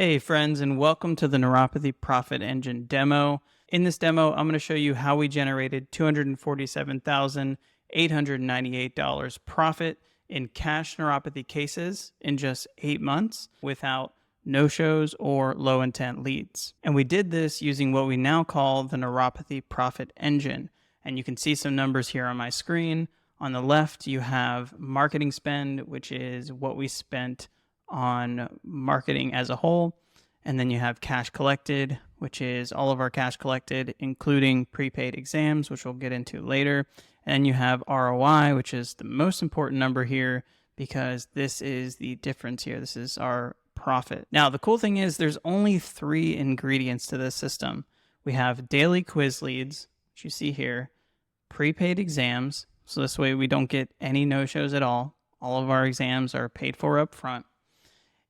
Hey friends, and welcome to the Neuropathy Profit Engine demo. In this demo, I'm going to show you how we generated $247,898 profit in cash neuropathy cases in just 8 months without no-shows or low-intent leads. And we did this using what we now call the Neuropathy Profit Engine. And you can see some numbers here on my screen. On the left, you have marketing spend, which is what we spent on marketing as a whole. And then you have cash collected, which is all of our cash collected, including prepaid exams, which we'll get into later. And you have ROI, which is the most important number here because this is the difference here. This is our profit. Now, the cool thing is there's only 3 ingredients to this system. We have daily quiz leads, which you see here, prepaid exams. So this way we don't get any no-shows at all. All of our exams are paid for up front.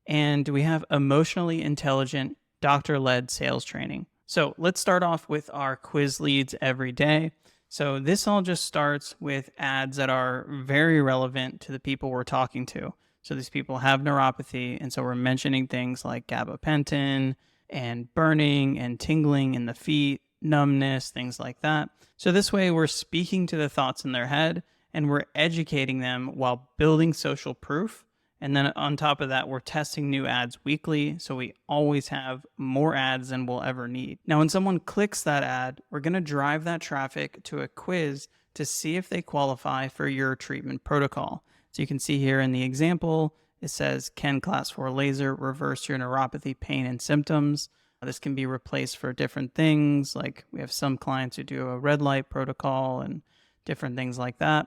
And we have emotionally intelligent doctor-led sales training. So let's start off with our quiz leads every day. So this all just starts with ads that are very relevant to the people we're talking to. So these people have neuropathy, and so we're mentioning things like gabapentin and burning and tingling in the feet, numbness, things like that. So this way we're speaking to the thoughts in their head and we're educating them while building social proof. And then on top of that, we're testing new ads weekly, so we always have more ads than we'll ever need. Now, when someone clicks that ad, we're going to drive that traffic to a quiz to see if they qualify for your treatment protocol. So you can see here in the example, it says, can class 4 laser reverse your neuropathy pain and symptoms? This can be replaced for different things, like we have some clients who do a red light protocol and different things like that.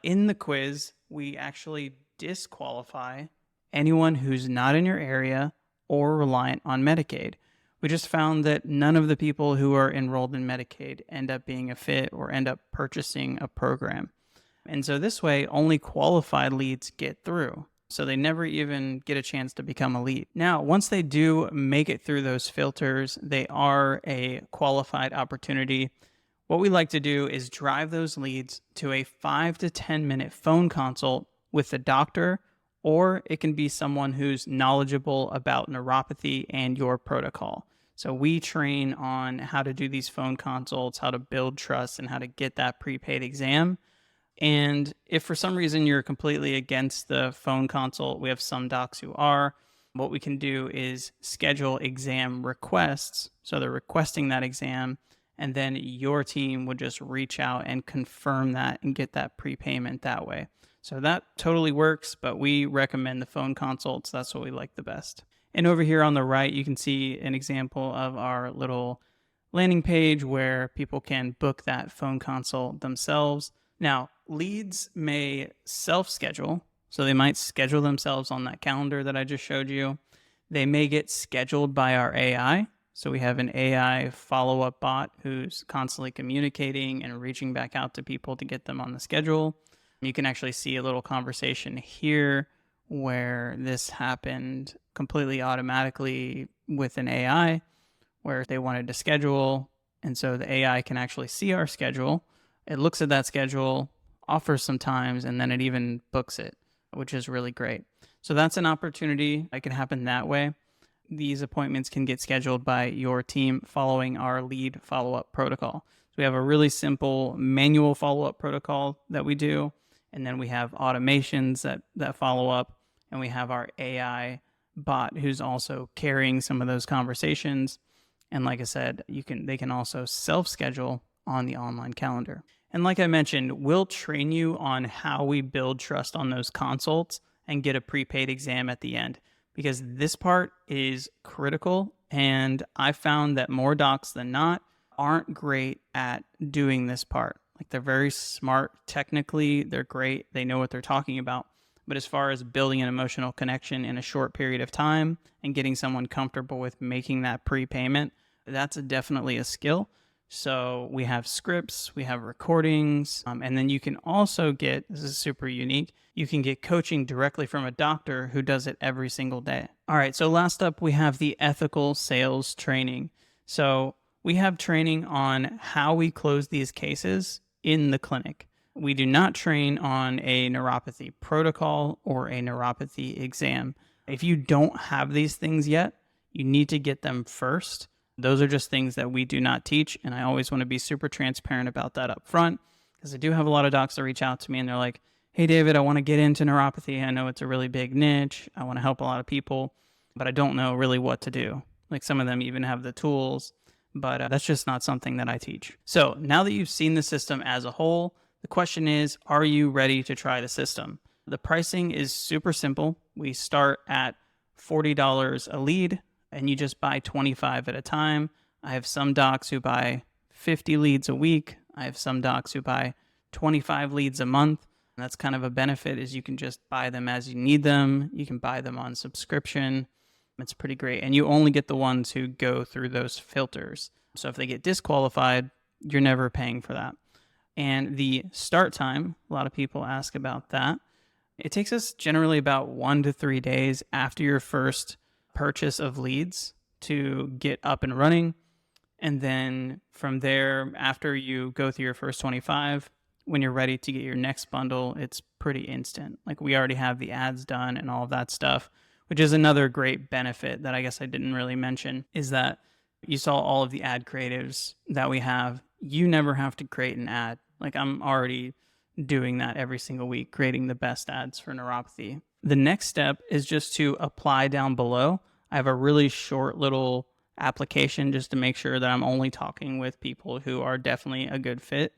In the quiz, we actually disqualify anyone who's not in your area or reliant on Medicaid. We just found that none of the people who are enrolled in Medicaid end up being a fit or end up purchasing a program. And so this way, only qualified leads get through. So they never even get a chance to become a lead. Now, once they do make it through those filters, they are a qualified opportunity. What we like to do is drive those leads to a 5 to 10 minute phone consult with the doctor, or it can be someone who's knowledgeable about neuropathy and your protocol. So we train on how to do these phone consults, how to build trust, and how to get that prepaid exam. And if for some reason you're completely against the phone consult, we have some docs who are. What we can do is schedule exam requests. So they're requesting that exam, and then your team would just reach out and confirm that and get that prepayment that way. So that totally works, but we recommend the phone consults. That's what we like the best. And over here on the right, you can see an example of our little landing page where people can book that phone consult themselves. Now, leads may self-schedule, so they might schedule themselves on that calendar that I just showed you. They may get scheduled by our AI. So we have an AI follow-up bot who's constantly communicating and reaching back out to people to get them on the schedule. You can actually see a little conversation here where this happened completely automatically with an AI where they wanted to schedule. And so the AI can actually see our schedule. It looks at that schedule, offers some times, and then it even books it, which is really great. So that's an opportunity. It can happen that way. These appointments can get scheduled by your team following our lead follow-up protocol. So we have a really simple manual follow-up protocol that we do. And then we have automations that follow up, and we have our AI bot who's also carrying some of those conversations. And like I said, they can also self-schedule on the online calendar. And like I mentioned, we'll train you on how we build trust on those consults and get a prepaid exam at the end, because this part is critical. And I found that more docs than not aren't great at doing this part. Like, they're very smart technically, they're great, they know what they're talking about. But as far as building an emotional connection in a short period of time and getting someone comfortable with making that prepayment, that's definitely a skill. So we have scripts, we have recordings, and then you can also get, this is super unique, you can get coaching directly from a doctor who does it every single day. All right, so last up, we have the ethical sales training. So we have training on how we close these cases in the clinic. We do not train on a neuropathy protocol or a neuropathy exam. If you don't have these things yet, you need to get them first. Those are just things that we do not teach. And I always want to be super transparent about that up front, because I do have a lot of docs that reach out to me and they're like, hey, David, I want to get into neuropathy. I know it's a really big niche. I want to help a lot of people, but I don't know really what to do. Like some of them even have the tools, but that's just not something that I teach. So now that you've seen the system as a whole, the question is, are you ready to try the system? The pricing is super simple. We start at $40 a lead, and you just buy 25 at a time. I have some docs who buy 50 leads a week. I have some docs who buy 25 leads a month. And that's kind of a benefit, is you can just buy them as you need them. You can buy them on subscription. It's pretty great. And you only get the ones who go through those filters. So if they get disqualified, you're never paying for that. And the start time, a lot of people ask about that. It takes us generally about 1 to 3 days after your first purchase of leads to get up and running. And then from there, after you go through your first 25, when you're ready to get your next bundle, it's pretty instant. Like, we already have the ads done and all of that stuff, which is another great benefit that I guess I didn't really mention, is that you saw all of the ad creatives that we have. You never have to create an ad. Like, I'm already doing that every single week, creating the best ads for neuropathy. The next step is just to apply down below. I have a really short little application just to make sure that I'm only talking with people who are definitely a good fit.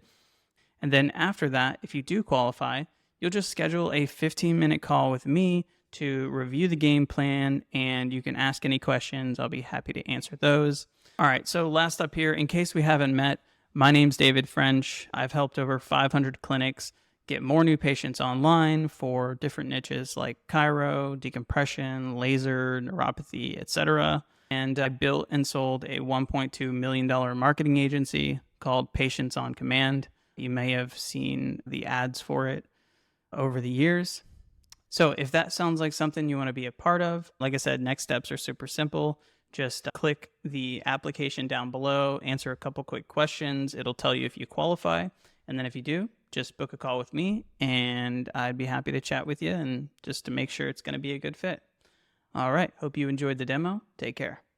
And then after that, if you do qualify, you'll just schedule a 15-minute call with me to review the game plan, and you can ask any questions. I'll be happy to answer those. All right, so last up here, in case we haven't met, my name's David French. I've helped over 500 clinics get more new patients online for different niches like chiro, decompression, laser, neuropathy, etc. And I built and sold a $1.2 million marketing agency called Patients on Command. You may have seen the ads for it over the years. So if that sounds like something you want to be a part of, like I said, next steps are super simple. Just click the application down below, answer a couple quick questions. It'll tell you if you qualify. And then if you do, just book a call with me and I'd be happy to chat with you and just to make sure it's going to be a good fit. All right. Hope you enjoyed the demo. Take care.